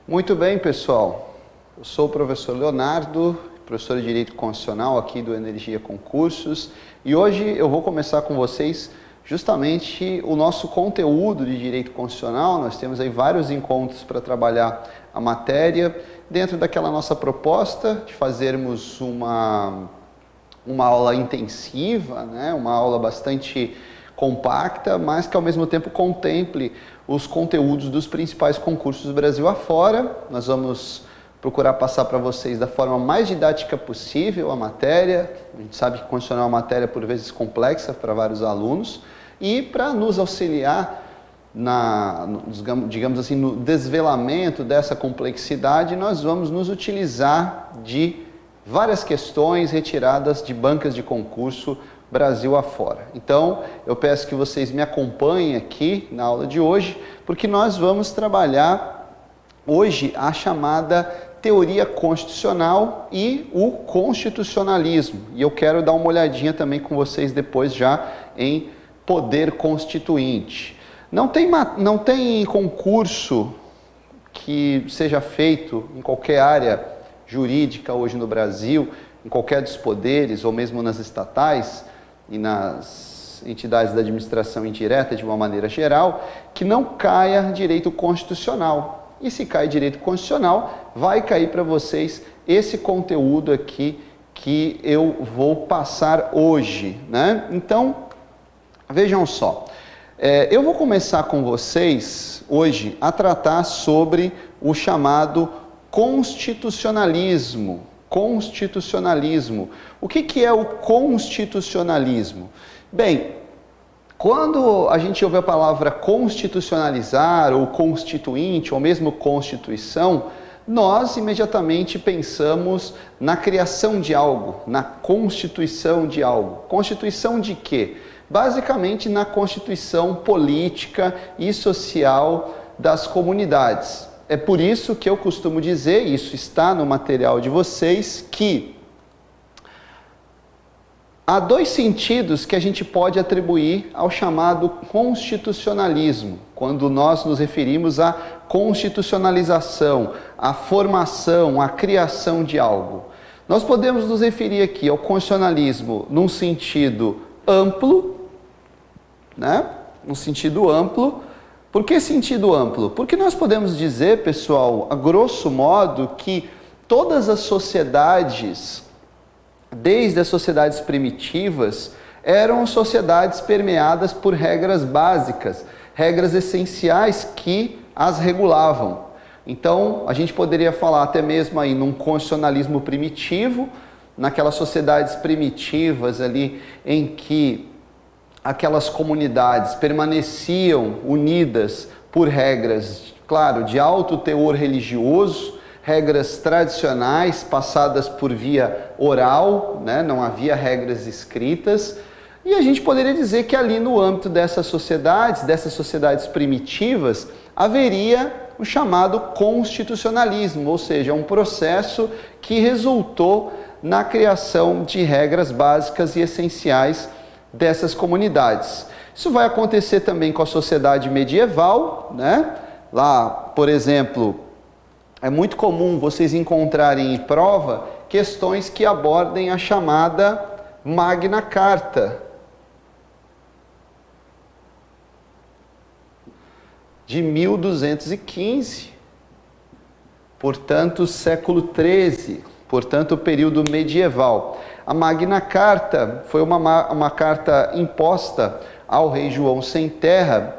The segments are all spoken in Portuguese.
Muito bem, pessoal. Eu sou o professor Leonardo, professor de Direito Constitucional aqui do Energia Concursos, e hoje eu vou começar com vocês justamente o nosso conteúdo de Direito Constitucional. Nós temos aí vários encontros para trabalhar a matéria, dentro daquela nossa proposta de fazermos uma aula intensiva, né? Uma aula bastante compacta, mas que ao mesmo tempo contemple os conteúdos dos principais concursos do Brasil afora. Nós vamos procurar passar para vocês da forma mais didática possível a matéria. A gente sabe que constitucional é uma matéria por vezes complexa para vários alunos, e para nos auxiliar digamos assim, no desvelamento dessa complexidade, nós vamos nos utilizar de várias questões retiradas de bancas de concurso Brasil afora. Então, eu peço que vocês me acompanhem aqui na aula de hoje, porque nós vamos trabalhar hoje a chamada teoria constitucional e o constitucionalismo. E eu quero dar uma olhadinha também com vocês depois já em poder constituinte. Não tem concurso que seja feito em qualquer área jurídica hoje no Brasil, em qualquer dos poderes ou mesmo nas estatais e nas entidades da administração indireta de uma maneira geral, que não caia direito constitucional. E se cai direito constitucional, vai cair para vocês esse conteúdo aqui que eu vou passar hoje, né? Então, vejam só, eu vou começar com vocês hoje a tratar sobre o chamado constitucionalismo. Constitucionalismo. O que é o constitucionalismo? Bem, quando a gente ouve a palavra constitucionalizar, ou constituinte, ou mesmo constituição, nós imediatamente pensamos na criação de algo, na constituição de algo. Constituição de quê? Basicamente na constituição política e social das comunidades. É por isso que eu costumo dizer, isso está no material de vocês, que há dois sentidos que a gente pode atribuir ao chamado constitucionalismo, quando nós nos referimos à constitucionalização, à formação, à criação de algo. Nós podemos nos referir aqui ao constitucionalismo num sentido amplo, né? Num sentido amplo. Por que sentido amplo? Porque nós podemos dizer, pessoal, a grosso modo, que todas as sociedades, desde as sociedades primitivas, eram sociedades permeadas por regras básicas, regras essenciais que as regulavam. Então, a gente poderia falar até mesmo aí num constitucionalismo primitivo, naquelas sociedades primitivas ali em que aquelas comunidades permaneciam unidas por regras, claro, de alto teor religioso, regras tradicionais passadas por via oral, né? Não havia regras escritas, e a gente poderia dizer que ali no âmbito dessas sociedades primitivas, haveria o chamado constitucionalismo, ou seja, um processo que resultou na criação de regras básicas e essenciais dessas comunidades. Isso vai acontecer também com a sociedade medieval, né? Lá, por exemplo, é muito comum vocês encontrarem em prova questões que abordem a chamada Magna Carta, de 1215, portanto, século XIII, portanto, o período medieval. A Magna Carta foi uma carta imposta ao rei João Sem Terra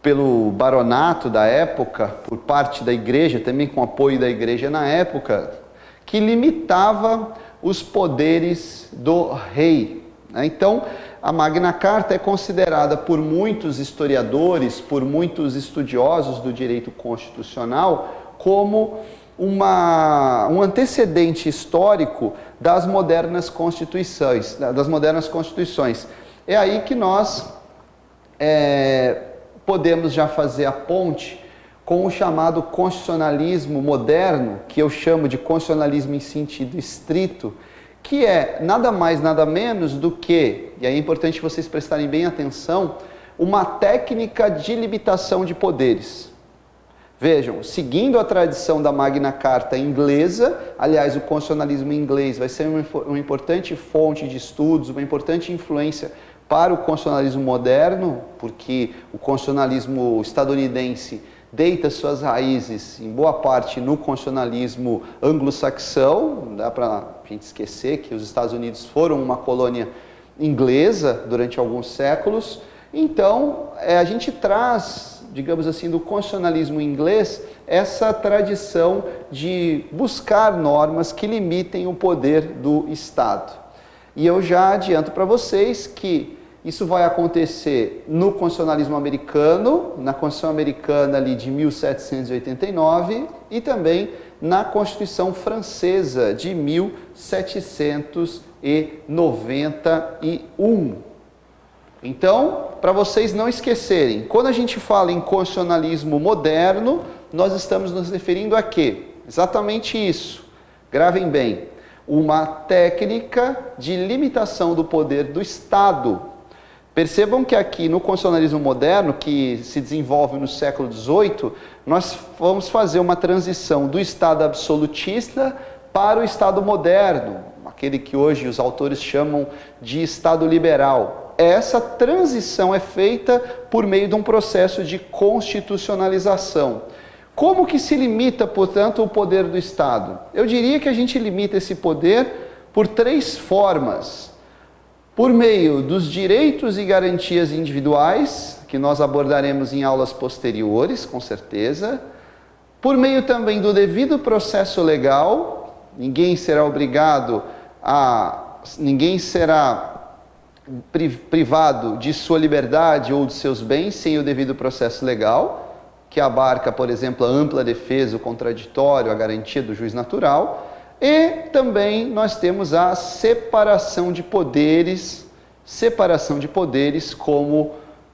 pelo baronato da época, por parte da igreja, também com apoio da igreja na época, que limitava os poderes do rei. Então, a Magna Carta é considerada por muitos historiadores, por muitos estudiosos do direito constitucional, como um antecedente histórico das modernas constituições. É aí que nós podemos já fazer a ponte com o chamado constitucionalismo moderno, que eu chamo de constitucionalismo em sentido estrito, que é nada mais, nada menos do que, e aí é importante vocês prestarem bem atenção, uma técnica de limitação de poderes. Vejam, seguindo a tradição da Magna Carta inglesa, aliás, o constitucionalismo inglês vai ser uma importante fonte de estudos, uma importante influência para o constitucionalismo moderno, porque o constitucionalismo estadunidense deita suas raízes, em boa parte, no constitucionalismo anglo-saxão. Não dá para a gente esquecer que os Estados Unidos foram uma colônia inglesa durante alguns séculos. Então, a gente traz, digamos assim, do constitucionalismo inglês, essa tradição de buscar normas que limitem o poder do Estado. E eu já adianto para vocês que isso vai acontecer no constitucionalismo americano, na Constituição Americana ali de 1789 e também na Constituição Francesa de 1791. Então, para vocês não esquecerem, quando a gente fala em constitucionalismo moderno, nós estamos nos referindo a quê? Exatamente isso. Gravem bem. Uma técnica de limitação do poder do Estado. Percebam que aqui no constitucionalismo moderno, que se desenvolve no século XVIII, nós vamos fazer uma transição do Estado absolutista para o Estado moderno, aquele que hoje os autores chamam de Estado liberal. Essa transição é feita por meio de um processo de constitucionalização. Como que se limita, portanto, o poder do Estado? Eu diria que a gente limita esse poder por 3 formas. Por meio dos direitos e garantias individuais, que nós abordaremos em aulas posteriores, com certeza. Por meio também do devido processo legal, ninguém será privado de sua liberdade ou de seus bens sem o devido processo legal, que abarca, por exemplo, a ampla defesa, o contraditório, a garantia do juiz natural. E também nós temos a separação de poderes como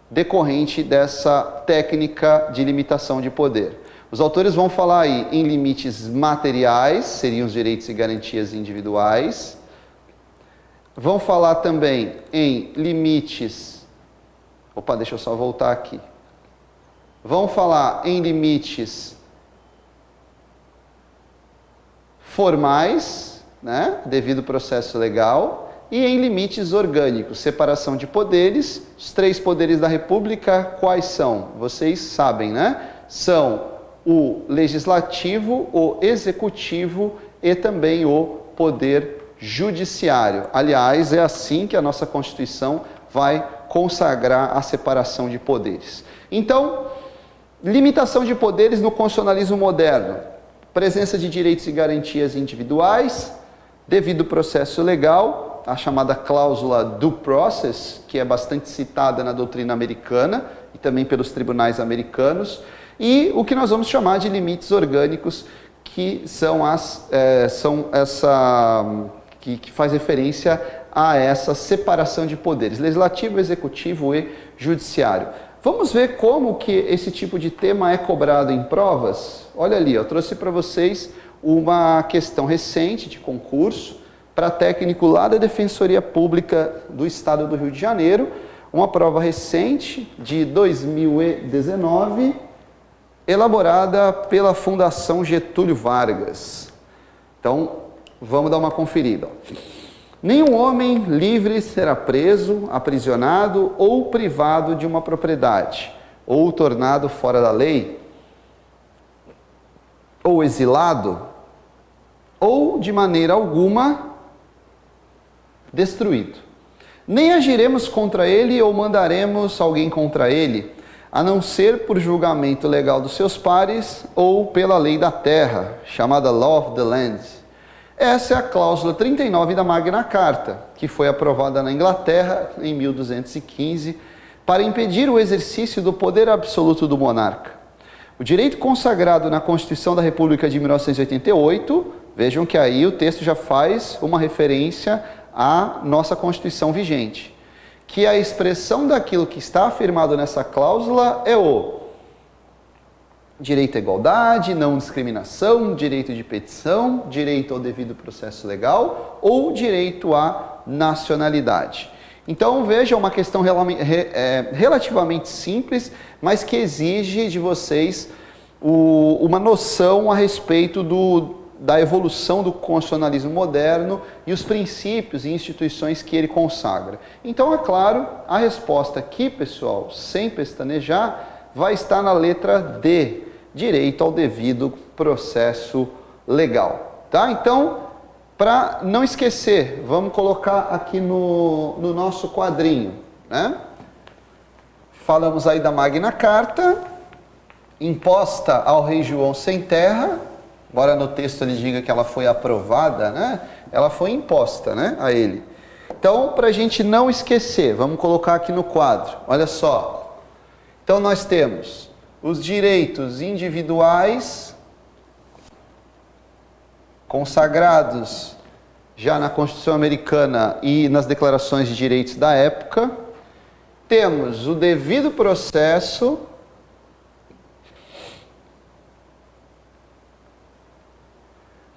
decorrente dessa técnica de limitação de poder. Os autores vão falar aí em limites materiais, seriam os direitos e garantias individuais. Vão falar também em limites... deixa eu só voltar aqui. Vão falar em limites formais, né, devido processo legal, e em limites orgânicos, separação de poderes. Os 3 poderes da República, quais são? Vocês sabem, né? São o legislativo, o executivo e também o poder judiciário. Aliás, é assim que a nossa Constituição vai consagrar a separação de poderes. Então, limitação de poderes no constitucionalismo moderno. Presença de direitos e garantias individuais, devido processo legal, a chamada cláusula due process, que é bastante citada na doutrina americana e também pelos tribunais americanos, e o que nós vamos chamar de limites orgânicos, que que faz referência a essa separação de poderes, legislativo, executivo e judiciário. Vamos ver como que esse tipo de tema é cobrado em provas? Olha ali, eu trouxe para vocês uma questão recente de concurso para técnico lá da Defensoria Pública do Estado do Rio de Janeiro, uma prova recente de 2019, elaborada pela Fundação Getúlio Vargas. Então, vamos dar uma conferida. Nenhum homem livre será preso, aprisionado ou privado de uma propriedade, ou tornado fora da lei, ou exilado, ou de maneira alguma destruído. Nem agiremos contra ele ou mandaremos alguém contra ele, a não ser por julgamento legal dos seus pares ou pela lei da terra, chamada Law of the Land. Essa é a cláusula 39 da Magna Carta, que foi aprovada na Inglaterra em 1215, para impedir o exercício do poder absoluto do monarca. O direito consagrado na Constituição da República de 1988, vejam que aí o texto já faz uma referência à nossa Constituição vigente, que a expressão daquilo que está afirmado nessa cláusula é o direito à igualdade, não discriminação, direito de petição, direito ao devido processo legal ou direito à nacionalidade. Então, veja, uma questão relativamente simples, mas que exige de vocês uma noção a respeito da evolução do constitucionalismo moderno e os princípios e instituições que ele consagra. Então, é claro, a resposta aqui, pessoal, sem pestanejar, vai estar na letra D, direito ao devido processo legal. Tá? Então, para não esquecer, vamos colocar aqui no nosso quadrinho, né? Falamos aí da Magna Carta, imposta ao rei João sem terra, embora no texto ele diga que ela foi aprovada, né? Ela foi imposta, né, a ele. Então, para a gente não esquecer, vamos colocar aqui no quadro, olha só. Então, nós temos os direitos individuais consagrados já na Constituição Americana e nas declarações de direitos da época. Temos o devido processo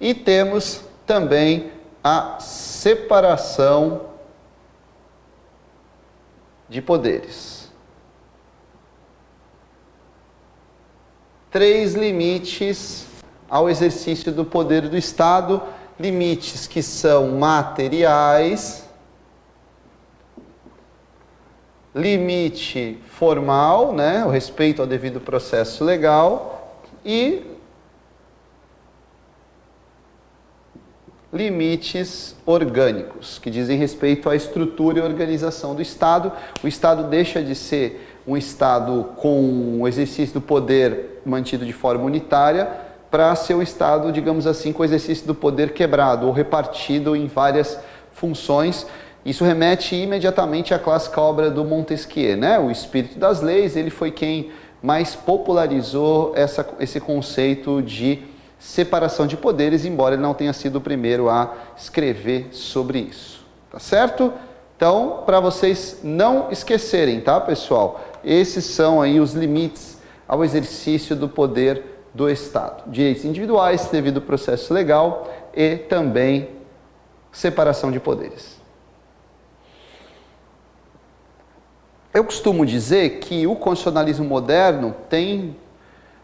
e temos também a separação de poderes. 3 limites ao exercício do poder do Estado, limites que são materiais, limite formal, né, o respeito ao devido processo legal, e limites orgânicos, que dizem respeito à estrutura e organização do Estado. O Estado deixa de ser um Estado com o exercício do poder mantido de forma unitária para ser um Estado, digamos assim, com o exercício do poder quebrado ou repartido em várias funções. Isso remete imediatamente à clássica obra do Montesquieu, né? O Espírito das Leis. Ele foi quem mais popularizou esse conceito de separação de poderes, embora ele não tenha sido o primeiro a escrever sobre isso. Tá certo? Então, para vocês não esquecerem, tá, pessoal? Esses são aí os limites ao exercício do poder do Estado. Direitos individuais, devido processo legal e também separação de poderes. Eu costumo dizer que o constitucionalismo moderno tem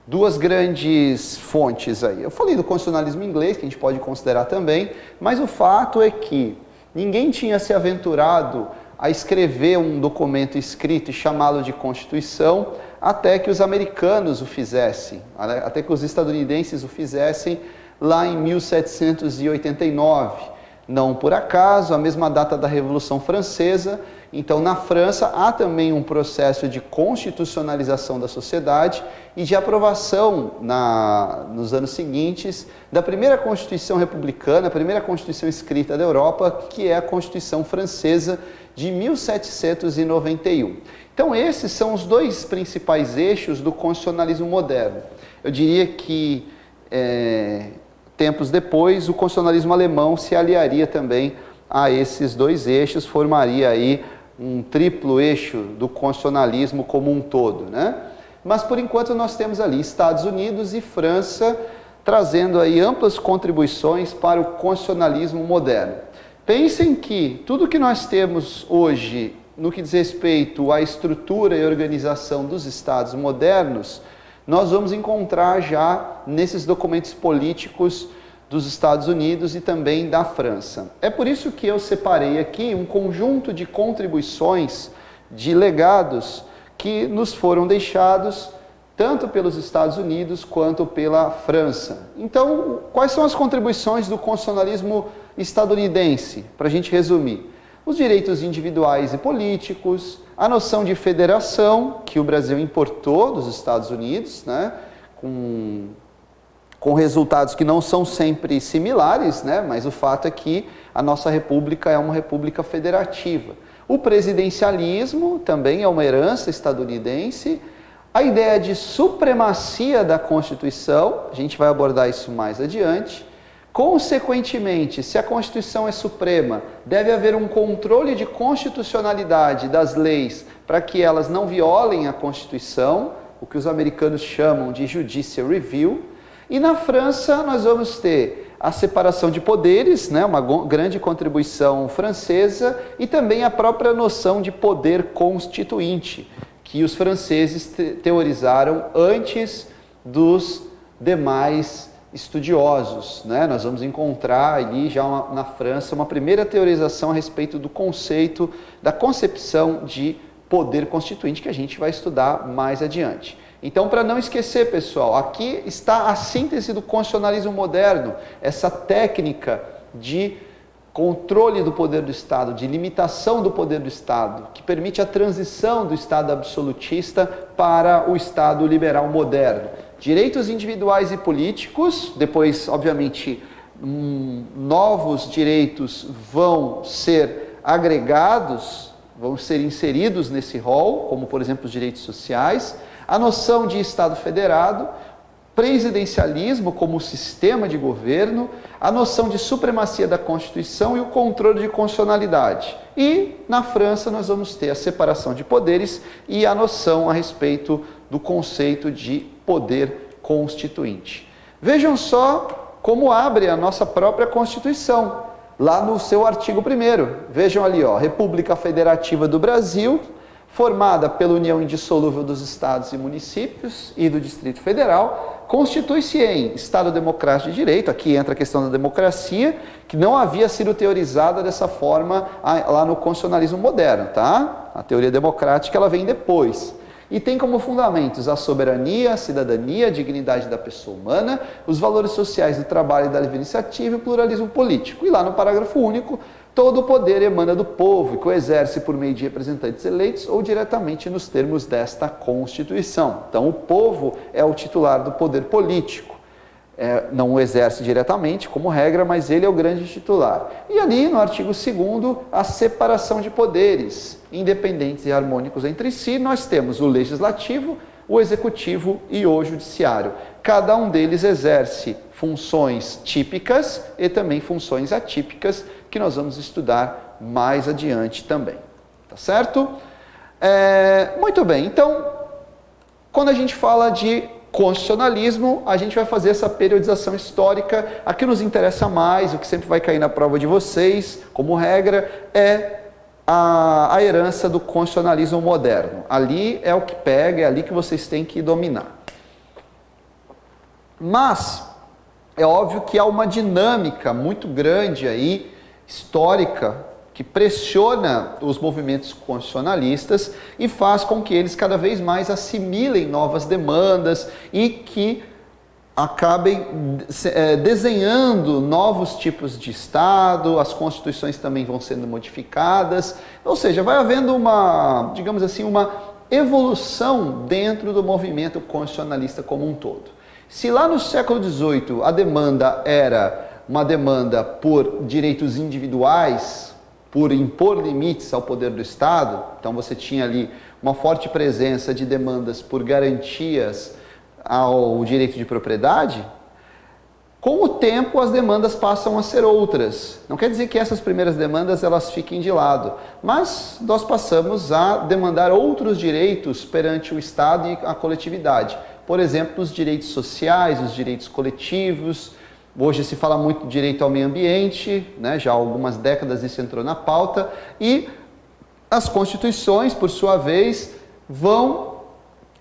2 grandes fontes aí. Eu falei do constitucionalismo inglês, que a gente pode considerar também, mas o fato é que ninguém tinha se aventurado a escrever um documento escrito e chamá-lo de Constituição até que os americanos o fizessem, até que os estadunidenses o fizessem lá em 1789. Não por acaso, a mesma data da Revolução Francesa. Então, na França, há também um processo de constitucionalização da sociedade e de aprovação nos anos seguintes da primeira Constituição republicana, a primeira Constituição escrita da Europa, que é a Constituição Francesa de 1791. Então, esses são os 2 principais eixos do constitucionalismo moderno. Eu diria que, tempos depois, o constitucionalismo alemão se aliaria também a esses 2 eixos, formaria aí um triplo eixo do constitucionalismo como um todo, né? Mas, por enquanto, nós temos ali Estados Unidos e França trazendo aí amplas contribuições para o constitucionalismo moderno. Pensem que tudo que nós temos hoje no que diz respeito à estrutura e organização dos Estados modernos, nós vamos encontrar já nesses documentos políticos dos Estados Unidos e também da França. É por isso que eu separei aqui um conjunto de contribuições, de legados que nos foram deixados tanto pelos Estados Unidos quanto pela França. Então, quais são as contribuições do constitucionalismo estadunidense? Para a gente resumir: os direitos individuais e políticos, a noção de federação, que o Brasil importou dos Estados Unidos, né, com resultados que não são sempre similares, né, mas o fato é que a nossa república é uma república federativa. O presidencialismo também é uma herança estadunidense. A ideia de supremacia da Constituição, a gente vai abordar isso mais adiante. Consequentemente, se a Constituição é suprema, deve haver um controle de constitucionalidade das leis para que elas não violem a Constituição, o que os americanos chamam de judicial review. E na França nós vamos ter a separação de poderes, né, uma grande contribuição francesa, e também a própria noção de poder constituinte, que os franceses teorizaram antes dos demais estudiosos, né? Nós vamos encontrar ali já na França uma primeira teorização a respeito do conceito, da concepção de poder constituinte que a gente vai estudar mais adiante. Então, para não esquecer, pessoal, aqui está a síntese do constitucionalismo moderno, essa técnica de controle do poder do Estado, de limitação do poder do Estado, que permite a transição do Estado absolutista para o Estado liberal moderno. Direitos individuais e políticos, depois, obviamente, novos direitos vão ser agregados, vão ser inseridos nesse rol, como, por exemplo, os direitos sociais, a noção de Estado federado, presidencialismo como sistema de governo, a noção de supremacia da Constituição e o controle de constitucionalidade. E, na França, nós vamos ter a separação de poderes e a noção a respeito do conceito de poder constituinte. Vejam só como abre a nossa própria Constituição, lá no seu artigo 1º. Vejam ali, ó, República Federativa do Brasil, formada pela união indissolúvel dos estados e municípios e do Distrito Federal, constitui-se em Estado Democrático de Direito. Aqui entra a questão da democracia, que não havia sido teorizada dessa forma lá no constitucionalismo moderno, tá? A teoria democrática ela vem depois. E tem como fundamentos a soberania, a cidadania, a dignidade da pessoa humana, os valores sociais do trabalho e da livre iniciativa e o pluralismo político. E lá no parágrafo único, todo o poder emana do povo e que o exerce por meio de representantes eleitos ou diretamente nos termos desta Constituição. Então, o povo é o titular do poder político. Não o exerce diretamente, como regra, mas ele é o grande titular. E ali, no artigo 2º, a separação de poderes, independentes e harmônicos entre si, nós temos o legislativo, o executivo e o judiciário. Cada um deles exerce funções típicas e também funções atípicas, que nós vamos estudar mais adiante também. Tá certo? Muito bem, então, quando a gente fala de constitucionalismo, a gente vai fazer essa periodização histórica. A que nos interessa mais, o que sempre vai cair na prova de vocês, como regra, é a herança do constitucionalismo moderno. Ali é o que pega, é ali que vocês têm que dominar. Mas é óbvio que há uma dinâmica muito grande aí, histórica, que pressiona os movimentos constitucionalistas e faz com que eles cada vez mais assimilem novas demandas e que acabem desenhando novos tipos de Estado, as constituições também vão sendo modificadas, ou seja, vai havendo uma, digamos assim, uma evolução dentro do movimento constitucionalista como um todo. Se lá no século XVIII a demanda era uma demanda por direitos individuais, por impor limites ao poder do Estado, então você tinha ali uma forte presença de demandas por garantias ao direito de propriedade, com o tempo as demandas passam a ser outras. Não quer dizer que essas primeiras demandas elas fiquem de lado, mas nós passamos a demandar outros direitos perante o Estado e a coletividade. Por exemplo, os direitos sociais, os direitos coletivos. Hoje se fala muito do direito ao meio ambiente, né? Já há algumas décadas isso entrou na pauta, e as constituições, por sua vez, vão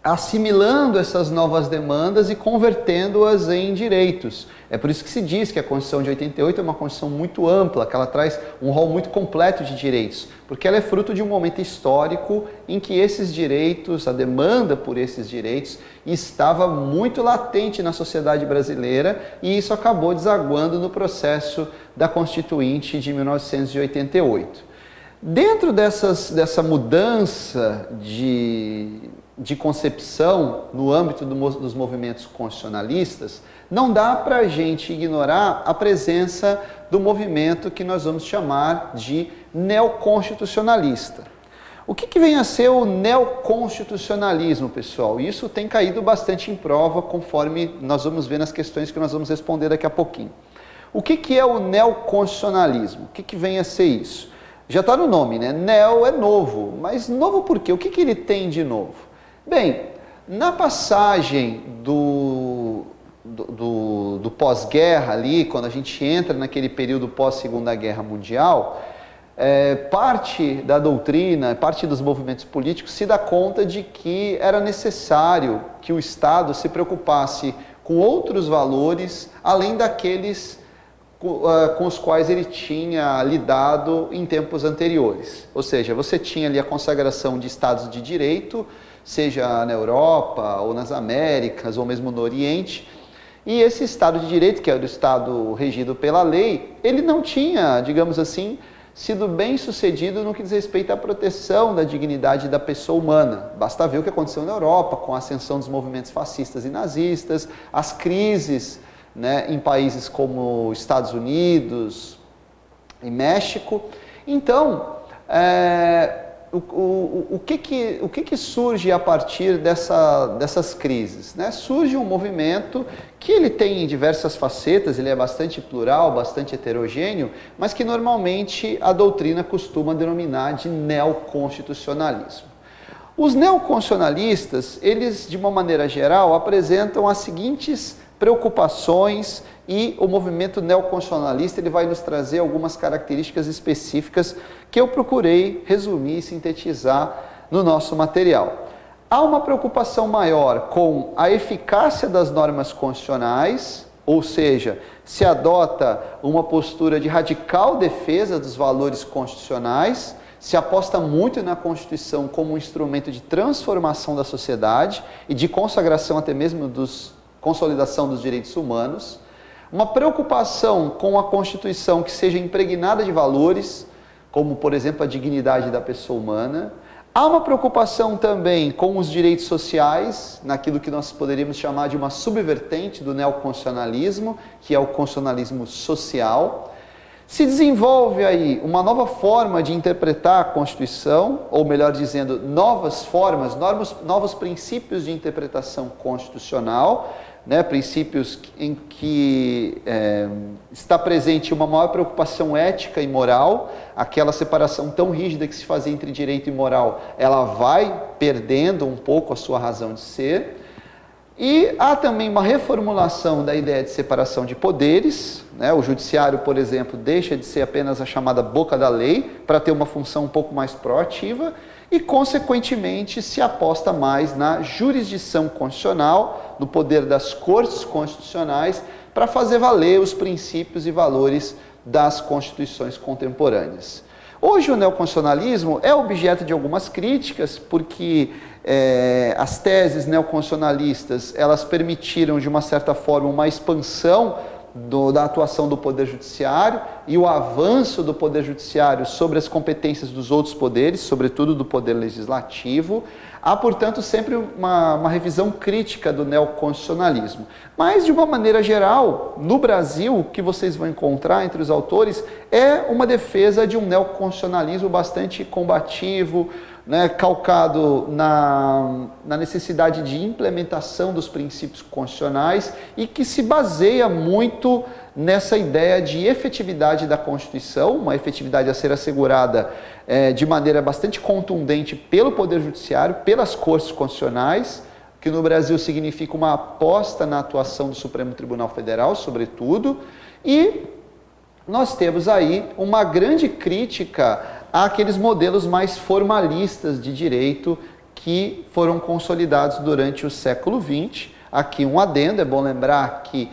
assimilando essas novas demandas e convertendo-as em direitos. É por isso que se diz que a Constituição de 88 é uma Constituição muito ampla, que ela traz um rol muito completo de direitos, porque ela é fruto de um momento histórico em que esses direitos, a demanda por esses direitos, estava muito latente na sociedade brasileira e isso acabou desaguando no processo da Constituinte de 1988. Dentro dessa mudança de concepção no âmbito dos movimentos constitucionalistas, não dá para a gente ignorar a presença do movimento que nós vamos chamar de neoconstitucionalista. O que vem a ser o neoconstitucionalismo, pessoal? Isso tem caído bastante em prova, conforme nós vamos ver nas questões que nós vamos responder daqui a pouquinho. O que é o neoconstitucionalismo? O que vem a ser isso? Já está no nome, né? Neo é novo, mas novo por quê? O que ele tem de novo? Bem, na passagem do pós-guerra ali, quando a gente entra naquele período pós-Segunda Guerra Mundial, parte da doutrina, parte dos movimentos políticos se dá conta de que era necessário que o Estado se preocupasse com outros valores, além daqueles com os quais ele tinha lidado em tempos anteriores. Ou seja, você tinha ali a consagração de Estados de Direito, seja na Europa, ou nas Américas, ou mesmo no Oriente, e esse Estado de Direito, que era o Estado regido pela lei, ele não tinha, digamos assim, sido bem sucedido no que diz respeito à proteção da dignidade da pessoa humana. Basta ver o que aconteceu na Europa, com a ascensão dos movimentos fascistas e nazistas, as crises, né, em países como Estados Unidos e México. Então, o que surge a partir dessas crises? Né? Surge um movimento que ele tem diversas facetas, ele é bastante plural, bastante heterogêneo, mas que normalmente a doutrina costuma denominar de neoconstitucionalismo. Os neoconstitucionalistas, eles de uma maneira geral apresentam as seguintes preocupações, e o movimento neoconstitucionalista ele vai nos trazer algumas características específicas que eu procurei resumir e sintetizar no nosso material. Há uma preocupação maior com a eficácia das normas constitucionais, ou seja, se adota uma postura de radical defesa dos valores constitucionais, se aposta muito na Constituição como um instrumento de transformação da sociedade e de consagração até mesmo consolidação dos direitos humanos, uma preocupação com a Constituição que seja impregnada de valores, como por exemplo a dignidade da pessoa humana. Há uma preocupação também com os direitos sociais, naquilo que nós poderíamos chamar de uma subvertente do neoconstitucionalismo, que é o constitucionalismo social. Se desenvolve aí uma nova forma de interpretar a Constituição, ou melhor dizendo, novas formas, novos princípios de interpretação constitucional, né, princípios em que está presente uma maior preocupação ética e moral, aquela separação tão rígida que se fazia entre direito e moral, ela vai perdendo um pouco a sua razão de ser. E há também uma reformulação da ideia de separação de poderes, né? O judiciário, por exemplo, deixa de ser apenas a chamada boca da lei para ter uma função um pouco mais proativa e, consequentemente, se aposta mais na jurisdição constitucional, no poder das cortes constitucionais, para fazer valer os princípios e valores das constituições contemporâneas. Hoje o neoconstitucionalismo é objeto de algumas críticas, porque as teses neoconstitucionalistas elas permitiram, de uma certa forma, uma expansão da atuação do Poder Judiciário e o avanço do Poder Judiciário sobre as competências dos outros poderes, sobretudo do Poder Legislativo. Há, portanto, sempre uma revisão crítica do neoconstitucionalismo. Mas, de uma maneira geral, no Brasil, o que vocês vão encontrar entre os autores é uma defesa de um neoconstitucionalismo bastante combativo, né, calcado na necessidade de implementação dos princípios constitucionais e que se baseia muito nessa ideia de efetividade da Constituição, uma efetividade a ser assegurada de maneira bastante contundente pelo Poder Judiciário, pelas Cortes Constitucionais, que no Brasil significa uma aposta na atuação do Supremo Tribunal Federal, sobretudo, e nós temos aí uma grande crítica àqueles modelos mais formalistas de direito que foram consolidados durante o século XX. Aqui um adendo, é bom lembrar que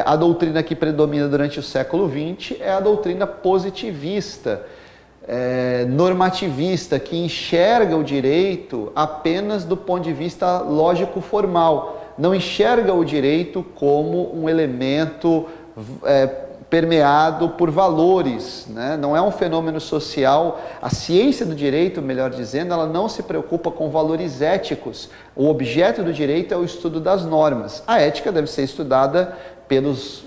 a doutrina que predomina durante o século XX é a doutrina positivista, normativista, que enxerga o direito apenas do ponto de vista lógico-formal, não enxerga o direito como um elemento permeado por valores, né? Não é um fenômeno social. A ciência do direito, melhor dizendo, ela não se preocupa com valores éticos. O objeto do direito é o estudo das normas. A ética deve ser estudada pelos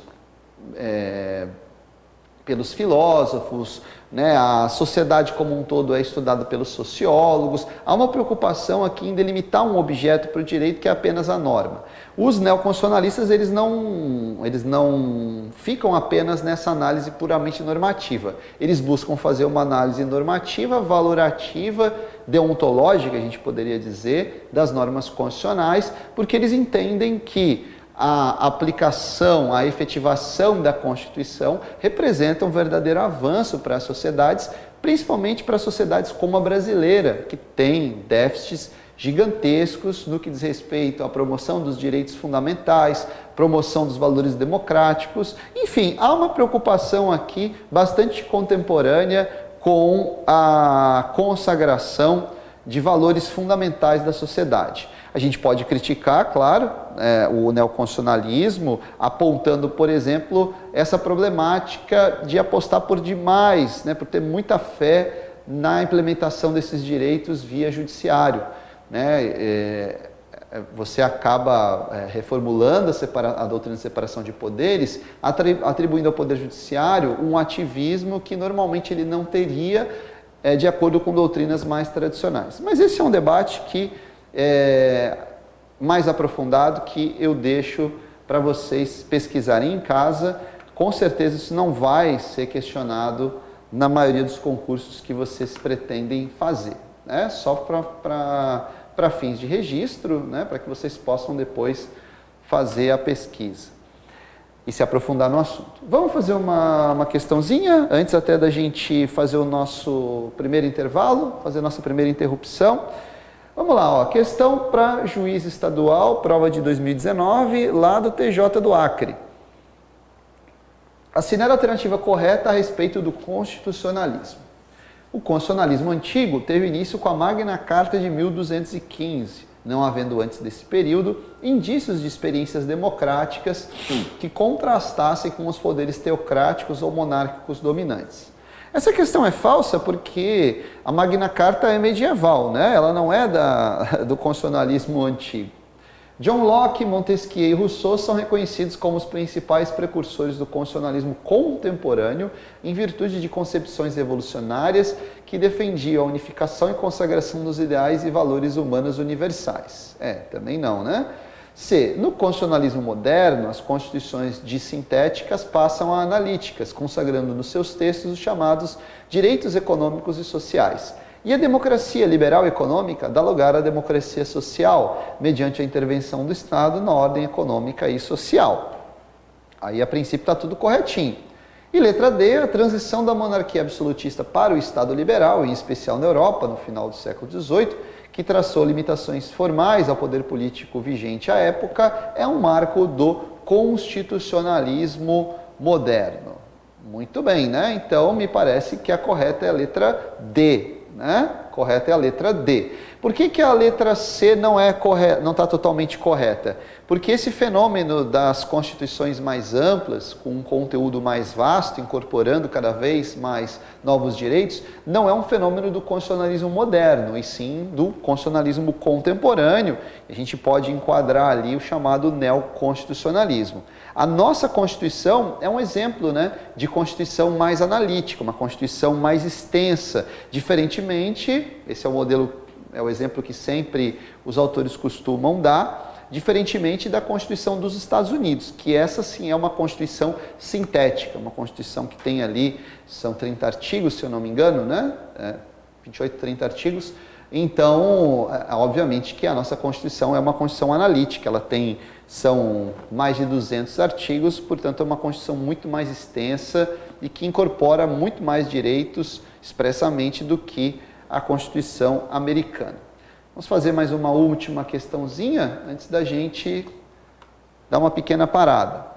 filósofos, né? A sociedade como um todo é estudada pelos sociólogos. Há uma preocupação aqui em delimitar um objeto para o direito que é apenas a norma. Os neoconstitucionalistas, eles não ficam apenas nessa análise puramente normativa. Eles buscam fazer uma análise normativa, valorativa, deontológica, a gente poderia dizer, das normas constitucionais, porque eles entendem que a aplicação, a efetivação da Constituição representa um verdadeiro avanço para as sociedades, principalmente para sociedades como a brasileira, que tem déficits gigantescos no que diz respeito à promoção dos direitos fundamentais, promoção dos valores democráticos. Enfim, há uma preocupação aqui bastante contemporânea com a consagração de valores fundamentais da sociedade. A gente pode criticar, claro, o neoconstitucionalismo, apontando, por exemplo, essa problemática de apostar por demais, por ter muita fé na implementação desses direitos via judiciário. Você acaba reformulando a doutrina de separação de poderes, atribuindo ao Poder Judiciário um ativismo que normalmente ele não teria de acordo com doutrinas mais tradicionais. Mas esse é um debate que mais aprofundado, que eu deixo para vocês pesquisarem em casa. Com certeza isso não vai ser questionado na maioria dos concursos que vocês pretendem fazer, só para fins de registro, para que vocês possam depois fazer a pesquisa e se aprofundar no assunto. Vamos fazer uma questãozinha, antes até da gente fazer o nosso primeiro intervalo, fazer a nossa primeira interrupção. Vamos lá, questão para juiz estadual, prova de 2019, lá do TJ do Acre. Assinar a alternativa correta a respeito do constitucionalismo. O constitucionalismo antigo teve início com a Magna Carta de 1215, não havendo antes desse período indícios de experiências democráticas que contrastassem com os poderes teocráticos ou monárquicos dominantes. Essa questão é falsa porque a Magna Carta é medieval, ela não é do constitucionalismo antigo. John Locke, Montesquieu e Rousseau são reconhecidos como os principais precursores do constitucionalismo contemporâneo em virtude de concepções revolucionárias que defendiam a unificação e consagração dos ideais e valores humanos universais. Também não, C. No constitucionalismo moderno, as constituições de sintéticas passam a analíticas, consagrando nos seus textos os chamados direitos econômicos e sociais. E a democracia liberal econômica dá lugar à democracia social, mediante a intervenção do Estado na ordem econômica e social. Aí, a princípio, está tudo corretinho. E letra D, a transição da monarquia absolutista para o Estado liberal, em especial na Europa, no final do século XVIII, que traçou limitações formais ao poder político vigente à época, é um marco do constitucionalismo moderno. Muito bem, Então, me parece que a correta é a letra D. Correta é a letra D. Por que a letra C não está totalmente correta? Porque esse fenômeno das constituições mais amplas, com um conteúdo mais vasto, incorporando cada vez mais novos direitos, não é um fenômeno do constitucionalismo moderno, e sim do constitucionalismo contemporâneo. A gente pode enquadrar ali o chamado neoconstitucionalismo. A nossa Constituição é um exemplo de Constituição mais analítica, uma Constituição mais extensa, diferentemente, esse é o modelo, é o exemplo que sempre os autores costumam dar, diferentemente da Constituição dos Estados Unidos, que essa sim é uma Constituição sintética, uma Constituição que tem ali, são 30 artigos, se eu não me engano, 28, 30 artigos. Então, obviamente que a nossa Constituição é uma Constituição analítica, são mais de 200 artigos, portanto é uma Constituição muito mais extensa e que incorpora muito mais direitos expressamente do que a Constituição americana. Vamos fazer mais uma última questãozinha antes da gente dar uma pequena parada.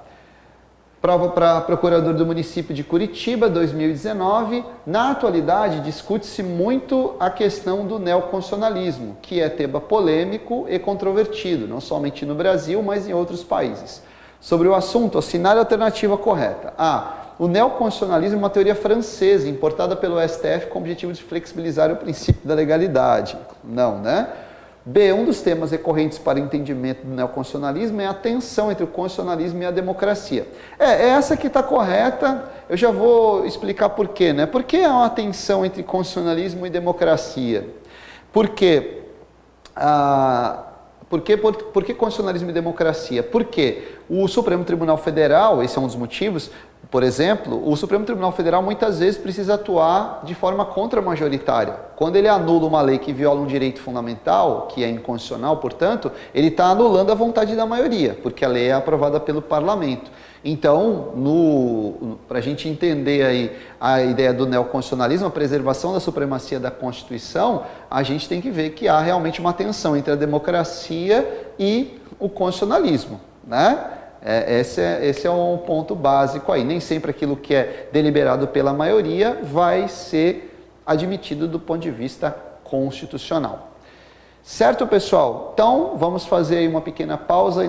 Prova para procurador do município de Curitiba, 2019. Na atualidade, discute-se muito a questão do neoconstitucionalismo, que é tema polêmico e controvertido, não somente no Brasil, mas em outros países. Sobre o assunto, assinar a alternativa correta. A. O neoconstitucionalismo é uma teoria francesa, importada pelo STF com o objetivo de flexibilizar o princípio da legalidade. Não, B. Um dos temas recorrentes para o entendimento do neoconstitucionalismo é a tensão entre o constitucionalismo e a democracia. Essa que está correta, eu já vou explicar por quê, Por que há uma tensão entre constitucionalismo e democracia? Por quê? Por que constitucionalismo e democracia? Porque o Supremo Tribunal Federal, esse é um dos motivos, Por exemplo, o Supremo Tribunal Federal muitas vezes precisa atuar de forma contramajoritária. Quando ele anula uma lei que viola um direito fundamental, que é inconstitucional, portanto, ele está anulando a vontade da maioria, porque a lei é aprovada pelo parlamento. Então, para a gente entender aí a ideia do neoconstitucionalismo, a preservação da supremacia da Constituição, a gente tem que ver que há realmente uma tensão entre a democracia e o constitucionalismo, né? Esse é um ponto básico aí. Nem sempre aquilo que é deliberado pela maioria vai ser admitido do ponto de vista constitucional. Certo, pessoal? Então, vamos fazer aí uma pequena pausa.